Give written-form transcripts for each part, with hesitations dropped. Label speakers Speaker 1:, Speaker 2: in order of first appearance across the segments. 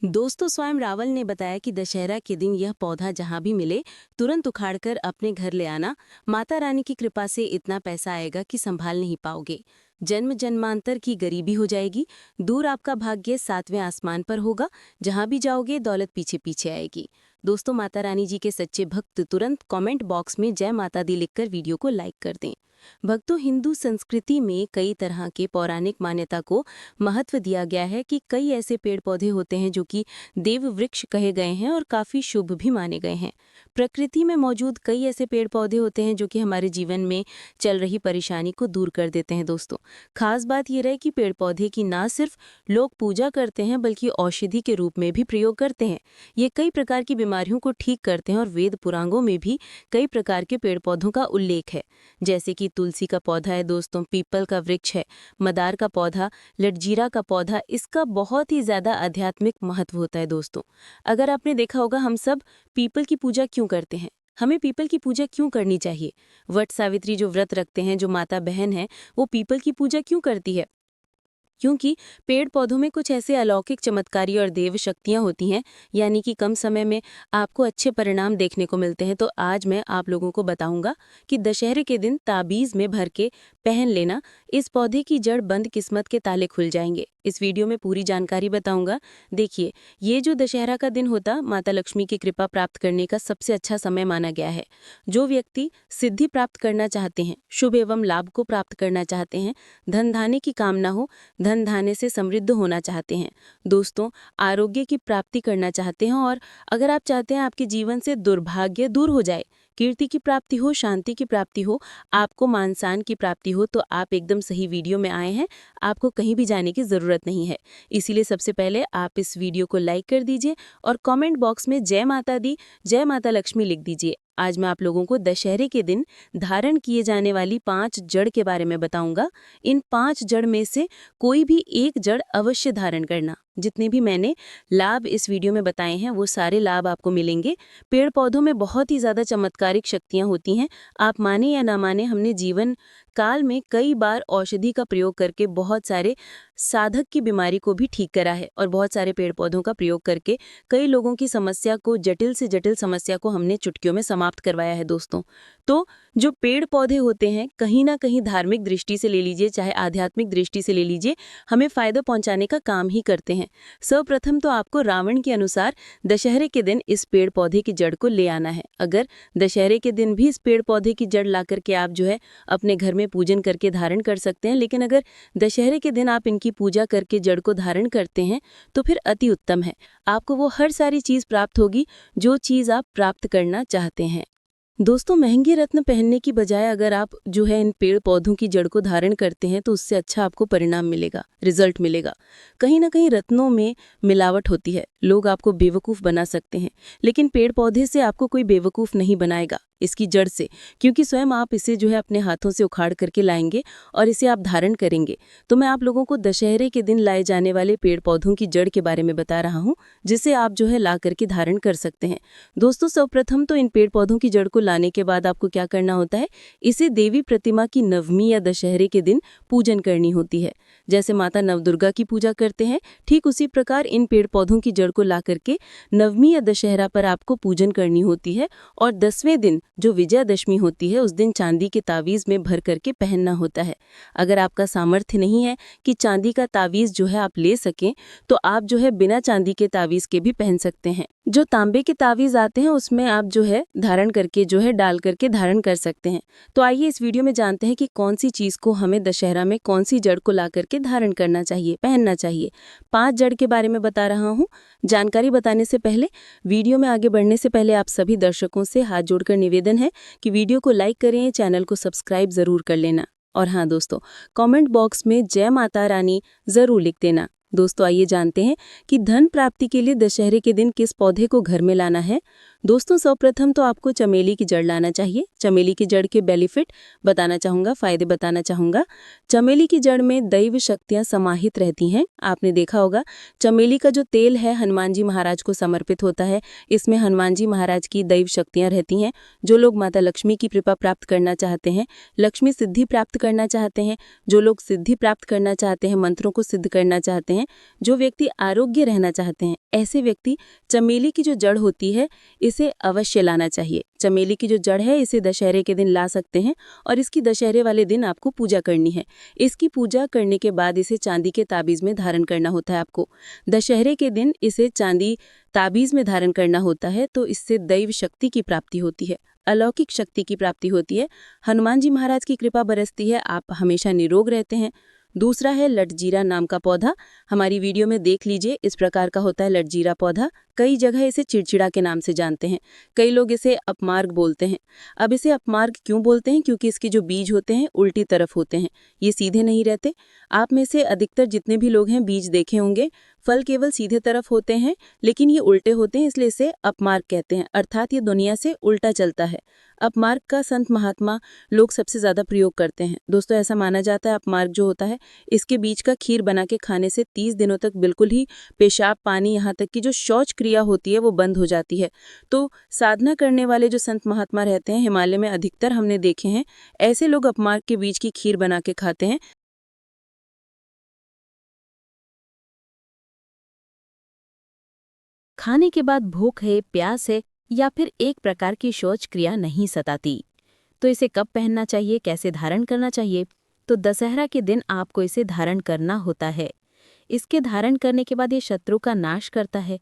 Speaker 1: दोस्तों, स्वयं रावल ने बताया कि दशहरा के दिन यह पौधा जहां भी मिले तुरंत उखाड़कर अपने घर ले आना। माता रानी की कृपा से इतना पैसा आएगा कि संभाल नहीं पाओगे। जन्म जन्मांतर की गरीबी हो जाएगी। दूर आपका भाग्य सातवें आसमान पर होगा। जहां भी जाओगे दौलत पीछे पीछे आएगी। दोस्तों, माता रानी जी के सच्चे भक्त तुरंत कमेंट बॉक्स में जय माता दी लिखकर वीडियो को लाइक कर दें। भक्तों, हिंदू संस्कृति में कई तरह के पौराणिक मान्यता को महत्व दिया गया है कि कई ऐसे पेड़ पौधे होते हैं जो कि देव वृक्ष कहे गए हैं और काफी शुभ भी माने गए हैं। प्रकृति में मौजूद कई ऐसे पेड़ पौधे होते हैं जो कि हमारे जीवन में चल रही परेशानी को दूर कर देते हैं। दोस्तों, खास बात यह रहे कि पेड़ पौधे की ना सिर्फ लोग पूजा करते हैं बल्कि औषधि के रूप में भी प्रयोग करते हैं। ये कई प्रकार की बीमारियों को ठीक करते हैं और वेद पुराणों में भी कई प्रकार के पेड़ पौधों का उल्लेख है। जैसे कि तुलसी का पौधा है दोस्तों, पीपल का वृक्ष है, मदार का पौधा, लटजीरा का पौधा। इसका बहुत ही ज्यादा आध्यात्मिक महत्व होता है दोस्तों। अगर आपने देखा होगा, हम सब पीपल की पूजा क्यों करते हैं, हमें पीपल की पूजा क्यों करनी चाहिए। वट सावित्री जो व्रत रखते हैं, जो माता बहन है, वो पीपल की पूजा क्यों करती है? क्योंकि पेड़ पौधों में कुछ ऐसे अलौकिक चमत्कारी और देव शक्तियां होती हैं, यानी कि कम समय में आपको अच्छे परिणाम देखने को मिलते हैं। तो आज मैं आप लोगों को बताऊंगा कि दशहरे के दिन ताबीज में भर के पहन लेना, इस पौधे की जड़ बंद किस्मत के ताले खुल जाएंगे। इस वीडियो में पूरी जानकारी बताऊंगा। देखिए, ये जो दशहरा का दिन होता, माता लक्ष्मी की कृपा प्राप्त करने का सबसे अच्छा समय माना गया है। जो व्यक्ति सिद्धि प्राप्त करना चाहते हैं, शुभ एवं लाभ को प्राप्त करना चाहते हैं, धन धान्य की कामना हो, धन धान्य से समृद्ध होना चाहते हैं, दोस्तों आरोग्य की प्राप्ति करना चाहते हैं, और अगर आप चाहते हैं आपके जीवन से दुर्भाग्य दूर हो जाए, कीर्ति की प्राप्ति हो, शांति की प्राप्ति हो, आपको मान सम्मान की प्राप्ति हो, तो आप एकदम सही वीडियो में आए हैं। आपको कहीं भी जाने की जरूरत नहीं है। इसीलिए सबसे पहले आप इस वीडियो को लाइक कर दीजिए और कमेंट बॉक्स में जय माता दी, जय माता लक्ष्मी लिख दीजिए। आज मैं आप लोगों को दशहरे के दिन धारण किए जाने वाली 5 जड़ के बारे में बताऊंगा। इन 5 जड़ में से कोई भी एक जड़ अवश्य धारण करना। जितने भी मैंने लाभ इस वीडियो में बताए हैं, वो सारे लाभ आपको मिलेंगे। पेड़ पौधों में बहुत ही ज़्यादा चमत्कारिक शक्तियाँ होती हैं। आप माने या ना माने, हमने जीवन काल में कई बार औषधि का प्रयोग करके बहुत सारे साधक की बीमारी को भी ठीक करा है, और बहुत सारे पेड़ पौधों का प्रयोग करके कई लोगों की समस्या को, जटिल से जटिल समस्या को हमने चुटकियों में समाप्त करवाया है दोस्तों। तो जो पेड़ पौधे होते हैं, कहीं ना कहीं धार्मिक दृष्टि से ले लीजिए, चाहे आध्यात्मिक दृष्टि से ले लीजिए, हमें फायदा पहुंचाने का काम ही करते हैं। सर्वप्रथम तो आपको रावण के अनुसार दशहरे के दिन इस पेड़ पौधे की जड़ को ले आना है। अगर दशहरे के दिन भी इस पेड़ पौधे की जड़ ला करके आप जो है अपने घर में पूजन करके धारण कर सकते हैं, लेकिन अगर दशहरे के दिन आप इनकी पूजा करके जड़ को धारण करते हैं तो फिर अति उत्तम है। आपको वो हर सारी चीज प्राप्त होगी जो चीज आप प्राप्त करना चाहते हैं। दोस्तों, महंगे रत्न पहनने की बजाय अगर आप जो है इन पेड़ पौधों की जड़ को धारण करते हैं तो उससे अच्छा आपको परिणाम मिलेगा, रिजल्ट मिलेगा। कहीं ना कहीं रत्नों में मिलावट होती है, लोग आपको बेवकूफ़ बना सकते हैं, लेकिन पेड़ पौधे से आपको कोई बेवकूफ़ नहीं बनाएगा, इसकी जड़ से, क्योंकि स्वयं आप इसे जो है अपने हाथों से उखाड़ करके लाएंगे और इसे आप धारण करेंगे। तो मैं आप लोगों को दशहरे के दिन लाए जाने वाले पेड़ पौधों की जड़ के बारे में बता रहा हूँ, जिसे आप जो है ला करके धारण कर सकते हैं। दोस्तों, सर्वप्रथम तो इन पेड़ पौधों की जड़ को लाने के बाद आपको क्या करना होता है, इसे देवी प्रतिमा की नवमी या दशहरे के दिन पूजन करनी होती है। जैसे माता नवदुर्गा की पूजा करते हैं, ठीक उसी प्रकार इन पेड़ पौधों की जड़ को ला करके नवमी या दशहरा पर आपको पूजन करनी होती है। और 10वें दिन जो विजयादशमी होती है, उस दिन चांदी के तावीज में भर करके पहनना होता है। अगर आपका सामर्थ्य नहीं है कि चांदी का तावीज जो है आप ले सकें, तो आप जो है बिना चांदी के तावीज के भी पहन सकते हैं। जो तांबे के तावीज आते हैं उसमें आप जो है धारण करके जो है डाल करके धारण कर सकते हैं। तो आइए इस वीडियो में जानते हैं कि कौन सी चीज को हमें दशहरा में कौन सी जड़ को ला करके धारण करना चाहिए, पहनना चाहिए। 5 जड़ के बारे में बता रहा हूँ। जानकारी बताने से पहले, वीडियो में आगे बढ़ने से पहले आप सभी दर्शकों से हाथ जोड़कर निवेदन है कि वीडियो को लाइक करें, चैनल को सब्सक्राइब जरूर कर लेना, और हाँ दोस्तों, कमेंट बॉक्स में जय माता रानी जरूर लिख देना। दोस्तों, आइए जानते हैं कि धन प्राप्ति के लिए दशहरे के दिन किस पौधे को घर में लाना है। दोस्तों, सर्वप्रथम तो आपको चमेली की जड़ लाना चाहिए। चमेली की जड़ के बेनिफिट बताना चाहूँगा, फायदे बताना चाहूँगा। चमेली की जड़ में दैव शक्तियाँ समाहित रहती हैं। आपने देखा होगा, चमेली का जो तेल है हनुमान जी महाराज को समर्पित होता है। इसमें हनुमान जी महाराज की दैव शक्तियाँ रहती हैं। जो लोग माता लक्ष्मी की कृपा प्राप्त करना चाहते हैं, लक्ष्मी सिद्धि प्राप्त करना चाहते हैं, जो लोग सिद्धि प्राप्त करना चाहते हैं, मंत्रों को सिद्ध करना चाहते हैं, हैं, जो व्यक्ति आरोग्य रहना चाहते हैं, ऐसे व्यक्ति चमेली की जो जड़ होती है इसे अवश्य लाना चाहिए। चमेली की जो जड़ है इसे दशहरे के दिन ला सकते हैं और इसकी दशहरे वाले दिन आपको पूजा करनी है। इसकी पूजा करने के बाद इसे चांदी के ताबीज में धारण करना होता है आपको। दशहरे के दिन इसे चांदी ताबीज में धारण करना होता है, तो इससे दैव शक्ति की प्राप्ति होती है, अलौकिक शक्ति की प्राप्ति होती है, हनुमान जी महाराज की कृपा बरसती है, आप हमेशा निरोग रहते हैं। दूसरा है लटजीरा नाम का पौधा। हमारी वीडियो में देख लीजिए, इस प्रकार का होता है लटजीरा पौधा। कई जगह इसे चिड़चिड़ा के नाम से जानते हैं, कई लोग इसे अपमार्ग बोलते हैं। अब इसे अपमार्ग क्यों बोलते हैं? क्योंकि इसके जो बीज होते हैं उल्टी तरफ होते हैं, ये सीधे नहीं रहते। आप में से अधिकतर जितने भी लोग हैं बीज देखे होंगे, फल केवल सीधे तरफ होते हैं लेकिन ये उल्टे होते हैं, इसलिए इसे अपमार्ग कहते हैं, अर्थात ये दुनिया से उल्टा चलता है। अपमार्ग का संत महात्मा लोग सबसे ज्यादा प्रयोग करते हैं। दोस्तों, ऐसा माना जाता है अपमार्ग जो होता है इसके बीज का खीर बना के खाने से 30 दिनों तक बिल्कुल ही पेशाब पानी यहाँ तक कि जो शौच क्रिया होती है वो बंद हो जाती है। तो साधना करने वाले जो संत महात्मा रहते हैं, हिमालय में अधिकतर हमने देखे हैं, ऐसे लोग अपमार्ग के बीज की खीर बना के खाते हैं। खाने के बाद भूख है, प्यास है या फिर एक प्रकार की शौच क्रिया नहीं सताती, तो इसे कब पहनना चाहिए, कैसे धारण करना चाहिए? तो दशहरा के दिन आपको इसे धारण करना होता है। इसके धारण करने के बाद ये शत्रु का नाश करता है।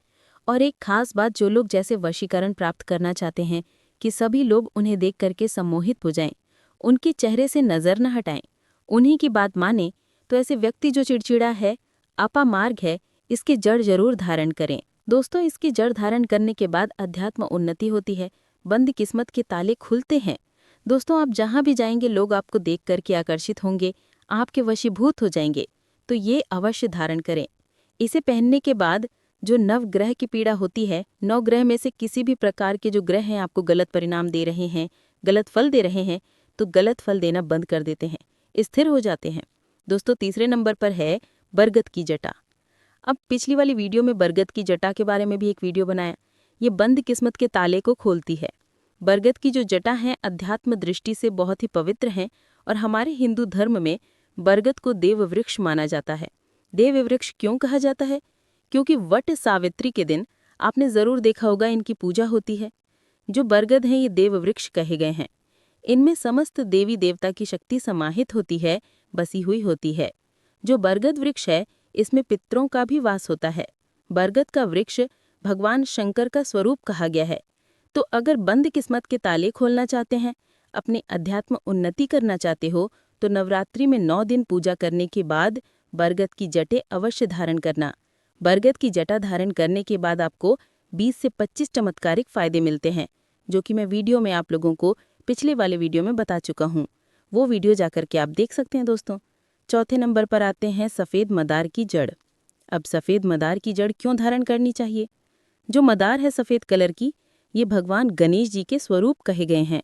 Speaker 1: और एक खास बात, जो लोग जैसे वशीकरण प्राप्त करना चाहते हैं कि सभी लोग उन्हें देख करके सम्मोहित हो जाएं, उनके चेहरे से नजर न हटाएं, उन्हीं की बात माने, तो ऐसे व्यक्ति जो चिड़चिड़ा है, अपामार्ग है, इसकी जड़ जरूर धारण करें। दोस्तों, इसकी जड़ धारण करने के बाद अध्यात्म उन्नति होती है, बंद किस्मत के ताले खुलते हैं। दोस्तों, आप जहां भी जाएंगे लोग आपको देख करके आकर्षित होंगे, आपके वशीभूत हो जाएंगे, तो ये अवश्य धारण करें। इसे पहनने के बाद जो नवग्रह की पीड़ा होती है, 9 ग्रह में से किसी भी प्रकार के जो ग्रह हैं आपको गलत परिणाम दे रहे हैं, गलत फल दे रहे हैं, तो गलत फल देना बंद कर देते हैं, स्थिर हो जाते हैं। दोस्तों, तीसरे नंबर पर है बरगद की जटा। अब पिछली वाली वीडियो में बरगद की जटा के बारे में भी एक वीडियो बनाया। ये बंद किस्मत के ताले को खोलती है। बरगद की जो जटा है अध्यात्म दृष्टि से बहुत ही पवित्र हैं और हमारे हिंदू धर्म में बरगद को देव वृक्ष माना जाता है। देव वृक्ष क्यों कहा जाता है? क्योंकि वट सावित्री के दिन आपने जरूर देखा होगा इनकी पूजा होती है। जो बरगद हैं ये देव वृक्ष कहे गए हैं। इनमें समस्त देवी देवता की शक्ति समाहित होती है, बसी हुई होती है। जो बरगद वृक्ष है इसमें पितरों का भी वास होता है। बरगद का वृक्ष भगवान शंकर का स्वरूप कहा गया है। तो अगर बंद किस्मत के ताले खोलना चाहते हैं, अपने अध्यात्म उन्नति करना चाहते हो, तो नवरात्रि में 9 दिन पूजा करने के बाद बरगद की जटें अवश्य धारण करना। बरगद की जटा धारण करने के बाद आपको 20 से 25 चमत्कारिक फायदे मिलते हैं, जो कि मैं वीडियो में आप लोगों को पिछले वाले वीडियो में बता चुका हूँ। वो वीडियो जाकर के आप देख सकते हैं। दोस्तों, चौथे नंबर पर आते हैं सफ़ेद मदार की जड़। अब सफ़ेद मदार की जड़ क्यों धारण करनी चाहिए? जो मदार है सफ़ेद कलर की, ये भगवान गणेश जी के स्वरूप कहे गए हैं।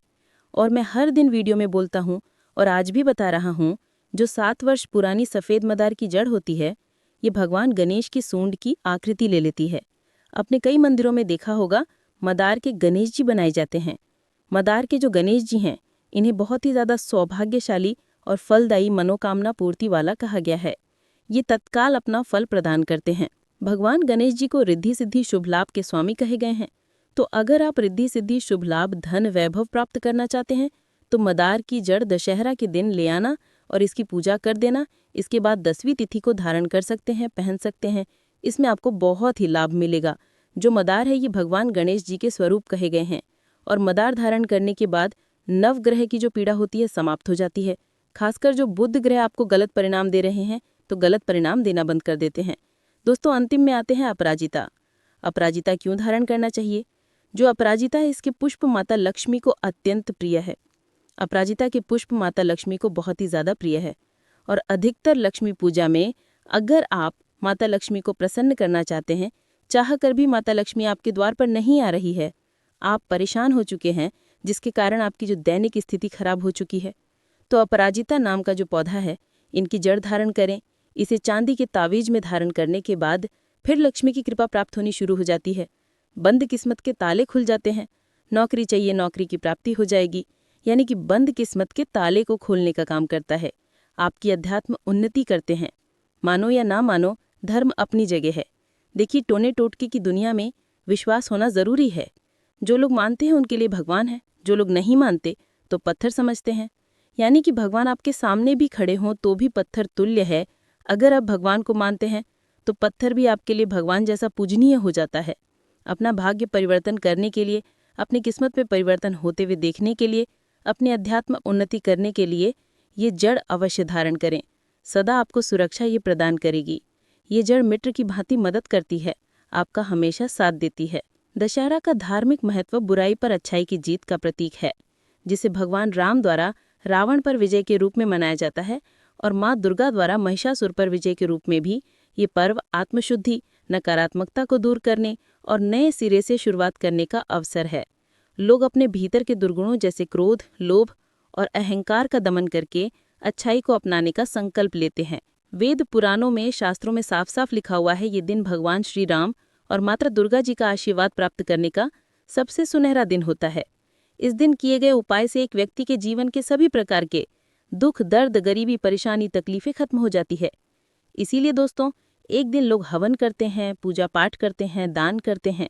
Speaker 1: और मैं हर दिन वीडियो में बोलता हूँ और आज भी बता रहा हूँ, जो 7 वर्ष पुरानी सफ़ेद मदार की जड़ होती है, ये भगवान गणेश की सूंड की आकृति ले लेती है। अपने कई मंदिरों में देखा होगा मदार के गणेश जी बनाए जाते हैं। मदार के जो गणेश जी हैं, इन्हें बहुत ही ज़्यादा सौभाग्यशाली और फलदायी मनोकामना पूर्ति वाला कहा गया है। ये तत्काल अपना फल प्रदान करते हैं। भगवान गणेश जी को रिद्धि सिद्धि शुभ लाभ के स्वामी कहे गए हैं। तो अगर आप रिद्धि सिद्धि शुभ लाभ धन वैभव प्राप्त करना चाहते हैं, तो मदार की जड़ दशहरा के दिन ले आना और इसकी पूजा कर देना। इसके बाद 10वीं तिथि को धारण कर सकते हैं, पहन सकते हैं। इसमें आपको बहुत ही लाभ मिलेगा। जो मदार है ये भगवान गणेश जी के स्वरूप कहे गए हैं और मदार धारण करने के बाद नवग्रह की जो पीड़ा होती है समाप्त हो जाती है। खासकर जो बुध ग्रह आपको गलत परिणाम दे रहे हैं, तो गलत परिणाम देना बंद कर देते हैं। दोस्तों, अंतिम में आते हैं अपराजिता। अपराजिता क्यों धारण करना चाहिए? जो अपराजिता है इसके पुष्प माता लक्ष्मी को अत्यंत प्रिय है। अपराजिता के पुष्प माता लक्ष्मी को बहुत ही ज़्यादा प्रिय है और अधिकतर लक्ष्मी पूजा में अगर आप माता लक्ष्मी को प्रसन्न करना चाहते हैं, चाह कर भी माता लक्ष्मी आपके द्वार पर नहीं आ रही है, आप परेशान हो चुके हैं, जिसके कारण आपकी जो दैनिक स्थिति खराब हो चुकी है, तो अपराजिता नाम का जो पौधा है, इनकी जड़ धारण करें। इसे चांदी के तावीज में धारण करने के बाद फिर लक्ष्मी की कृपा प्राप्त होनी शुरू हो जाती है। बंद किस्मत के ताले खुल जाते हैं। नौकरी चाहिए, नौकरी की प्राप्ति हो जाएगी। यानी कि बंद किस्मत के ताले को खोलने का काम करता है। आपकी अध्यात्म उन्नति करते हैं। मानो या ना मानो,
Speaker 2: धर्म अपनी जगह है। देखिए, टोने टोटके की दुनिया में विश्वास होना ज़रूरी है। जो लोग मानते हैं उनके लिए भगवान है, जो लोग नहीं मानते तो पत्थर समझते हैं। यानी कि भगवान आपके सामने भी खड़े हों तो भी पत्थर तुल्य है। अगर आप भगवान को मानते हैं तो पत्थर भी आपके लिए भगवान जैसा पूजनीय हो जाता है। अपना भाग्य परिवर्तन करने के लिए, अपनी किस्मत में परिवर्तन होते हुए देखने के लिए, अपने अध्यात्म उन्नति करने के लिए ये जड़ अवश्य धारण करें। सदा आपको सुरक्षा ये प्रदान करेगी। ये जड़ मित्र की भांति मदद करती है, आपका हमेशा साथ देती है। दशहरा का धार्मिक महत्व बुराई पर अच्छाई की जीत का प्रतीक है, जिसे भगवान राम द्वारा रावण पर विजय के रूप में मनाया जाता है और माँ दुर्गा द्वारा महिषासुर पर विजय के रूप में भी। ये पर्व आत्मशुद्धि, नकारात्मकता को दूर करने और नए सिरे से शुरुआत करने का अवसर है। लोग अपने भीतर के दुर्गुणों जैसे क्रोध, लोभ और अहंकार का दमन करके अच्छाई को अपनाने का संकल्प लेते हैं। वेद पुराणों में, शास्त्रों में साफ साफ लिखा हुआ है, ये दिन भगवान श्री राम और माता दुर्गा जी का आशीर्वाद प्राप्त करने का सबसे सुनहरा दिन होता है। इस दिन किए गए उपाय से एक व्यक्ति के जीवन के सभी प्रकार के दुख, दर्द, गरीबी, परेशानी, तकलीफें खत्म हो जाती है। इसीलिए दोस्तों, एक दिन लोग हवन करते हैं, पूजा पाठ करते हैं, दान करते हैं।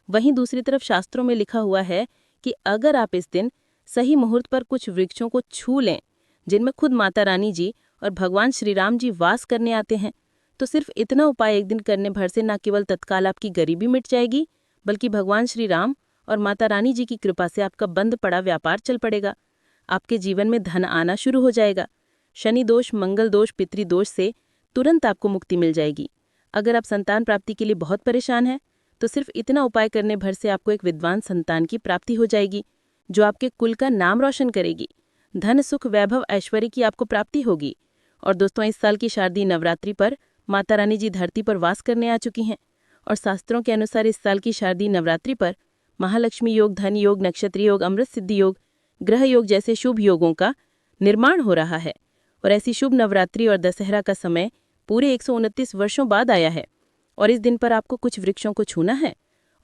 Speaker 2: वहीं दूसरी तरफ शास्त्रों में लिखा हुआ है कि अगर आप इस दिन सही मुहूर्त पर कुछ वृक्षों को छू लें जिनमें खुद माता रानी जी और भगवान श्री राम जी वास करने आते हैं, तो सिर्फ इतना उपाय एक दिन करने भर से न केवल तत्काल आपकी गरीबी मिट जाएगी, बल्कि भगवान श्री राम और माता रानी जी की कृपा से आपका बंद पड़ा व्यापार चल पड़ेगा। आपके जीवन में धन आना शुरू हो जाएगा। शनि दोष, मंगल दोष, पितृदोष से तुरंत आपको मुक्ति मिल जाएगी। अगर आप संतान प्राप्ति के लिए बहुत परेशान हैं, तो सिर्फ इतना उपाय करने भर से आपको एक विद्वान संतान की प्राप्ति हो जाएगी, जो आपके कुल का नाम रोशन करेगी। धन, सुख, वैभव, ऐश्वर्य की आपको प्राप्ति होगी। और दोस्तों, इस साल की शारदीय नवरात्रि पर माता रानी जी धरती पर वास करने आ चुकी हैं और शास्त्रों के अनुसार इस साल की शारदीय नवरात्रि पर महालक्ष्मी योग, धन योग, नक्षत्र योग, अमृत सिद्धि योग, ग्रह योग जैसे शुभ योगों का निर्माण हो रहा है। और ऐसी शुभ नवरात्रि और दशहरा का समय पूरे 129 वर्षों बाद आया है। और इस दिन पर आपको कुछ वृक्षों को छूना है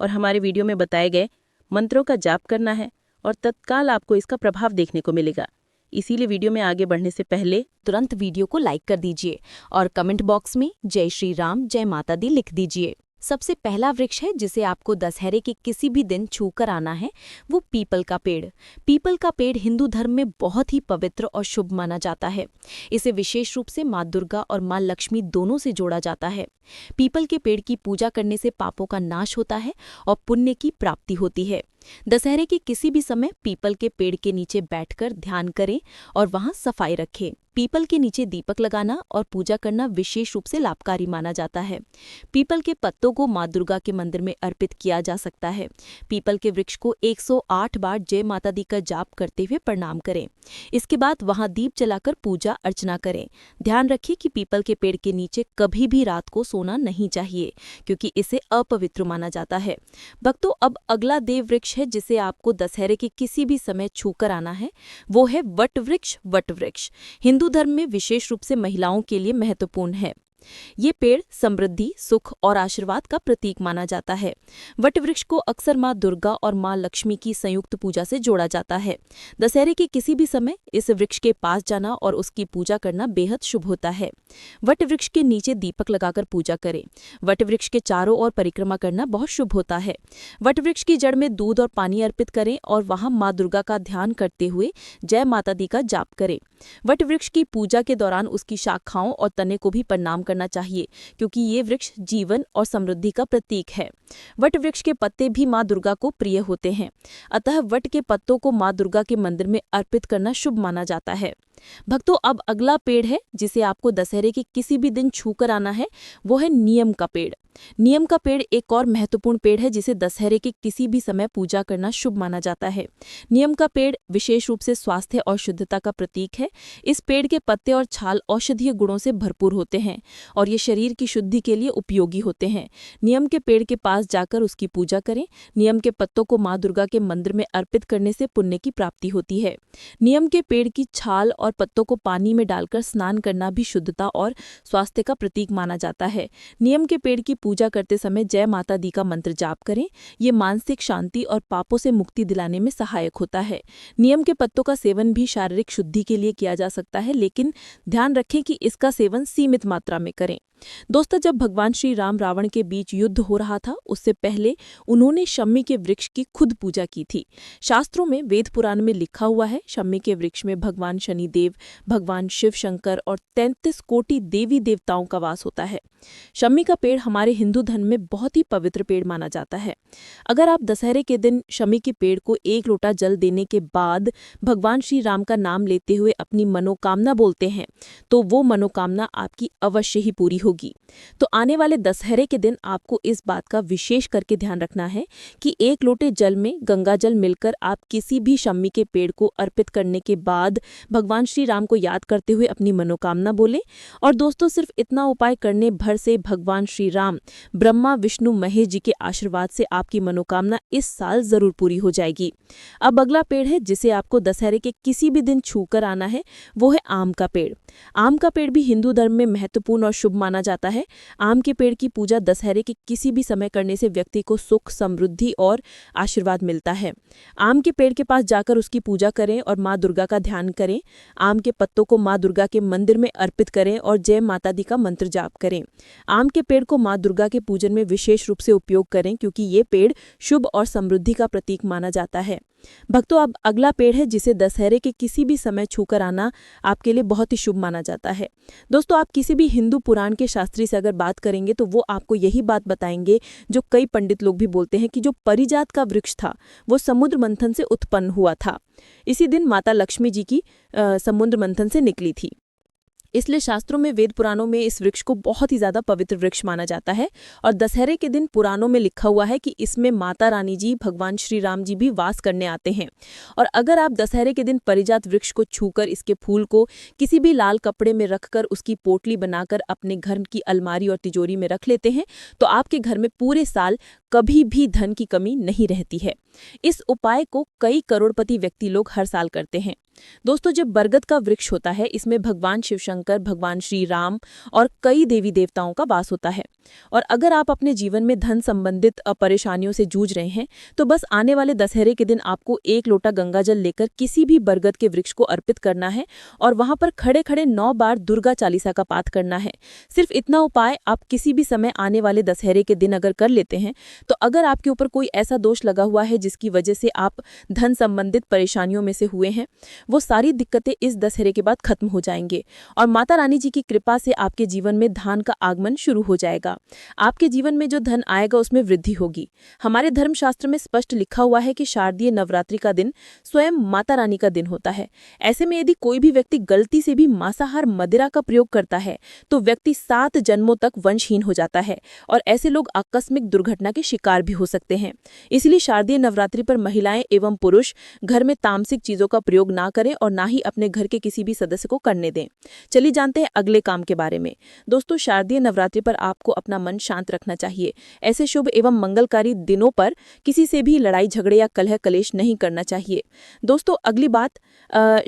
Speaker 2: और हमारे वीडियो में बताए गए मंत्रों का जाप करना है और तत्काल आपको इसका प्रभाव देखने को मिलेगा। इसीलिए वीडियो में आगे बढ़ने से पहले
Speaker 3: तुरंत वीडियो को लाइक कर दीजिए और कमेंट बॉक्स में जय श्री राम, जय माता दी लिख दीजिए। सबसे पहला वृक्ष है जिसे आपको दशहरे के किसी भी दिन छू कर आना है, वो पीपल का पेड़। पीपल का पेड़ हिंदू धर्म में बहुत ही पवित्र और शुभ माना जाता है। इसे विशेष रूप से माँ दुर्गा और माँ लक्ष्मी दोनों से जोड़ा जाता है। पीपल के पेड़ की पूजा करने से पापों का नाश होता है और पुण्य की प्राप्ति होती है। दशहरे के किसी भी समय पीपल के पेड़ के नीचे बैठकर ध्यान करें और वहां सफाई रखें। पीपल के नीचे दीपक लगाना और पूजा करना विशेष रूप से लाभकारी माना जाता है। पीपल के पत्तों को माँ दुर्गा के मंदिर में अर्पित किया जा सकता है। पीपल के वृक्ष को 108 बार जय माता दी का जाप करते हुए प्रणाम करें। इसके बाद वहां दीप जलाकर पूजा अर्चना करें। ध्यान रखिए कि पीपल के पेड़ के नीचे कभी भी रात को सोना नहीं चाहिए, क्योंकि इसे अपवित्र माना जाता है। भक्तों, अब अगला देव वृक्ष है जिसे आपको दशहरे के किसी भी समय छूकर आना है, वो है वट वृक्ष। वट वृक्ष हिंदू धर्म में विशेष रूप से महिलाओं के लिए महत्वपूर्ण है। ये पेड़ समृद्धि, सुख और आशीर्वाद का प्रतीक माना जाता है। वट वृक्ष को अक्सर माँ दुर्गा और माँ लक्ष्मी की संयुक्त पूजा से जोड़ा जाता है। दशहरे के किसी भी समय इस वृक्ष के पास जाना और उसकी पूजा करना बेहद शुभ होता है। वट वृक्ष के नीचे दीपक लगाकर पूजा करें। वट वृक्ष के चारों ओर परिक्रमा करना बहुत शुभ होता है। वट वृक्ष की जड़ में दूध और पानी अर्पित करें और वहां माँ दुर्गा का ध्यान करते हुए जय माता दी का जाप करें। वट वृक्ष की पूजा के दौरान उसकी शाखाओं और तने को भी प्रणाम करना चाहिए, क्योंकि ये वृक्ष जीवन और समृद्धि का प्रतीक है। वट वृक्ष के पत्ते भी माँ दुर्गा को प्रिय होते हैं, अतः वट के पत्तों को माँ दुर्गा के मंदिर में अर्पित करना शुभ माना जाता है। भक्तों, अब अगला पेड़ है जिसे आपको दशहरे के किसी भी दिन छूकर आना है, वो है नीम का पेड़। नीम का पेड़ एक और महत्वपूर्ण पेड़ है जिसे दशहरे के किसी भी समय पूजा करना शुभ माना जाता है। नीम का पेड़ विशेष रूप से स्वास्थ्य और शुद्धता का प्रतीक है। इस पेड़ के पत्ते और छाल औषधीय गुणों से भरपूर होते हैं और ये शरीर की शुद्धि के लिए उपयोगी होते हैं। नीम के पेड़ के पास जाकर उसकी पूजा करें। नीम के पत्तों को माँ दुर्गा के मंदिर में अर्पित करने से पुण्य की प्राप्ति होती है। नीम के पेड़ की छाल और पत्तों को पानी में डालकर स्नान करना भी शुद्धता और स्वास्थ्य का प्रतीक माना जाता है। नीम के पेड़ की पूजा करते समय जय माता दी का मंत्र जाप करें। ये मानसिक शांति और पापों से मुक्ति दिलाने में सहायक होता है। नीम के पत्तों का सेवन भी शारीरिक शुद्धि के लिए किया जा सकता है, लेकिन ध्यान रखें कि इसका सेवन सीमित मात्रा में करें।
Speaker 2: दोस्तों, जब भगवान श्री राम रावण के बीच युद्ध हो रहा था, उससे पहले उन्होंने शम्मी के वृक्ष की खुद पूजा की थी। शास्त्रों में, वेद पुराण में लिखा हुआ है, शम्मी के वृक्ष में भगवान शनिदेव, भगवान शिव शंकर और 33 कोटि देवी देवताओं का वास होता है। शम्मी का पेड़ हमारे हिंदू धर्म में बहुत ही पवित्र पेड़ माना जाता है। अगर आप दशहरे के दिन शम्मी के पेड़ को 1 लोटा जल देने के बाद भगवान श्री राम का नाम लेते हुए अपनी मनोकामना बोलते हैं, तो वो मनोकामना आपकी अवश्य ही पूरी होगी। तो आने वाले दशहरे के दिन आपको इस बात का विशेष करके ध्यान रखना है कि 1 लोटे जल में गंगा जल मिलकर आप किसी भी शम्मी के पेड़ को अर्पित करने के बाद भगवान श्री राम को याद करते हुए अपनी मनोकामना बोलें। और दोस्तों, सिर्फ इतना उपाय करने भर से भगवान श्री राम, ब्रह्मा विष्णु महेश जी के आशीर्वाद से आपकी मनोकामना इस साल जरूर पूरी हो जाएगी। अब अगला पेड़ है जिसे आपको दशहरे के किसी भी दिन छूकर आना है, वो है आम का पेड़। आम का पेड़ भी हिंदू धर्म में महत्वपूर्ण और शुभ माना जाता है। आम के पेड़ की पूजा दशहरे के किसी भी समय करने से व्यक्ति को सुख, समृद्धि और आशीर्वाद मिलता है। आम के पेड़ के पास जाकर उसकी पूजा करें और माँ दुर्गा का ध्यान करें। आम के पत्तों को माँ दुर्गा के मंदिर में अर्पित करें और जय माता दी का मंत्र जाप करें। आम के पेड़ को माँ दुर्गा के पूजन में विशेष रूप से उपयोग करें, क्योंकि ये पेड़ शुभ और समृद्धि का प्रतीक माना जाता है। भक्तों, अब अगला पेड़ है जिसे दशहरे के किसी भी समय छूकर आना आपके लिए बहुत ही शुभ माना जाता है। दोस्तों, आप किसी भी हिंदू पुराण के शास्त्री से अगर बात करेंगे तो वो आपको यही बात बताएंगे जो कई पंडित लोग भी बोलते हैं कि जो परिजात का वृक्ष था वो समुद्र मंथन से उत्पन्न हुआ था। इसी दिन माता लक्ष्मी जी की समुद्र मंथन से निकली थी। इसलिए शास्त्रों में, वेद पुराणों में इस वृक्ष को बहुत ही ज्यादा पवित्र वृक्ष माना जाता है। और दशहरे के दिन पुराणों में लिखा हुआ है कि इसमें माता रानी जी, भगवान श्री राम जी भी वास करने आते हैं। और अगर आप दशहरे के दिन परिजात वृक्ष को छूकर इसके फूल को किसी भी लाल कपड़े में रखकर उसकी पोटली बनाकर अपने घर की अलमारी और तिजोरी में रख लेते हैं, तो आपके घर में पूरे साल कभी भी धन की कमी नहीं रहती है। इस उपाय को कई करोड़पति व्यक्ति लोग हर साल करते हैं। दोस्तों, जब बरगद का वृक्ष होता है, इसमें भगवान शिव शंकर, भगवान श्री राम और कई देवी देवताओं का वास होता है। और अगर आप अपने जीवन में धन संबंधित परेशानियों से जूझ रहे हैं, तो बस आने वाले दशहरे के दिन आपको 1 लोटा गंगा जल लेकर किसी भी बरगद के वृक्ष को अर्पित करना है और वहां पर खड़े खड़े 9 बार दुर्गा चालीसा का पाठ करना है। सिर्फ इतना उपाय आप किसी भी समय आने वाले दशहरे के दिन अगर कर लेते हैं, तो अगर आपके ऊपर कोई ऐसा दोष लगा हुआ है जिसकी वजह से आप धन संबंधित परेशानियों में से हुए हैं, वो सारी दिक्कतें इस दशहरे के बाद खत्म हो जाएंगे और माता रानी जी की कृपा से आपके जीवन में धन का आगमन शुरू हो जाएगा। आपके जीवन में जो धन आएगा उसमें वृद्धि होगी। हमारे धर्मशास्त्र में स्पष्ट लिखा हुआ है कि शारदीय नवरात्रि का दिन स्वयं माता रानी का दिन होता है। ऐसे में यदि कोई भी व्यक्ति गलती से भी मांसाहार मदिरा का प्रयोग करता है, तो व्यक्ति 7 जन्मों तक वंशहीन हो जाता है और ऐसे लोग आकस्मिक दुर्घटना के शिकार भी हो सकते हैं। इसलिए शारदीय नवरात्रि पर महिलाएं एवं पुरुष घर में तामसिक चीजों का प्रयोग ना करें और ना ही अपने घर के किसी भी सदस्य को करने दें। चलिए जानते हैं अगले काम के बारे में। दोस्तों, शारदीय नवरात्रि पर आपको अपना मन शांत रखना चाहिए। ऐसे शुभ एवं मंगलकारी दिनों पर किसी से भी लड़ाई झगड़े या कलह कलेश नहीं करना चाहिए। दोस्तों, अगली बात,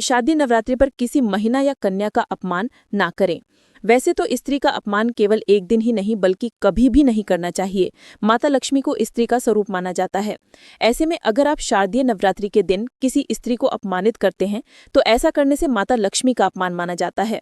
Speaker 2: शारदीय नवरात्रि पर किसी महिला या कन्या का अपमान ना करें। वैसे तो स्त्री का अपमान केवल एक दिन ही नहीं बल्कि कभी भी नहीं करना चाहिए। माता लक्ष्मी को स्त्री का स्वरूप माना जाता है। ऐसे में अगर आप शारदीय नवरात्रि के दिन किसी स्त्री को अपमानित करते हैं, तो ऐसा करने से माता लक्ष्मी का अपमान माना जाता है।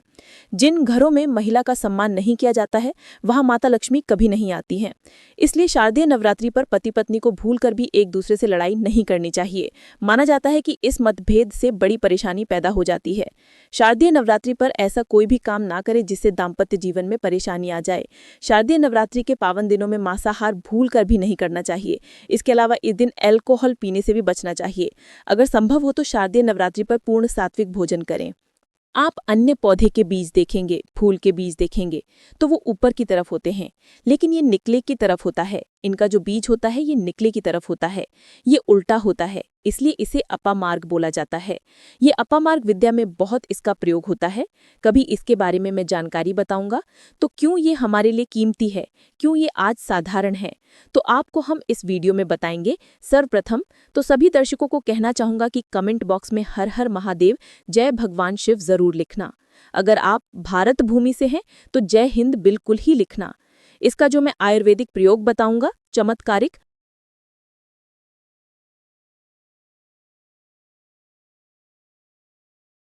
Speaker 2: जिन घरों में महिला का सम्मान नहीं किया जाता है, वहां माता लक्ष्मी कभी नहीं आती हैं। इसलिए शारदीय नवरात्रि पर पति पत्नी को भूलकर भी एक दूसरे से लड़ाई नहीं करनी चाहिए। माना जाता है कि इस मतभेद से बड़ी परेशानी पैदा हो जाती है। शारदीय नवरात्रि पर ऐसा कोई भी काम ना करें जिससे दाम्पत्य जीवन में परेशानी आ जाए। शारदीय नवरात्रि के पावन दिनों में मांसाहार भूलकर भी नहीं करना चाहिए। इसके अलावा इस दिन अल्कोहल पीने से भी बचना चाहिए। अगर संभव हो तो शारदीय नवरात्रि पर पूर्ण सात्विक भोजन करें। आप अन्य पौधे के बीज देखेंगे, फूल के बीज देखेंगे, तो वो ऊपर की तरफ होते हैं, लेकिन ये निकले की तरफ होता है। इनका जो बीज होता है ये निकले की तरफ होता है, ये उल्टा होता है, इसलिए इसे अपामार्ग बोला जाता है। ये अपामार्ग विद्या में बहुत इसका प्रयोग होता है। कभी इसके बारे में मैं जानकारी बताऊंगा। तो क्यों ये हमारे लिए कीमती है, क्यों ये आज साधारण है, तो आपको हम इस वीडियो में बताएंगे। सर्वप्रथम तो सभी दर्शकों को कहना चाहूंगा कि कमेंट बॉक्स में हर हर महादेव, जय भगवान शिव जरूर लिखना। अगर आप भारत भूमि से हैं तो जय हिंद बिल्कुल ही लिखना। इसका जो मैं आयुर्वेदिक प्रयोग बताऊंगा, चमत्कारिक,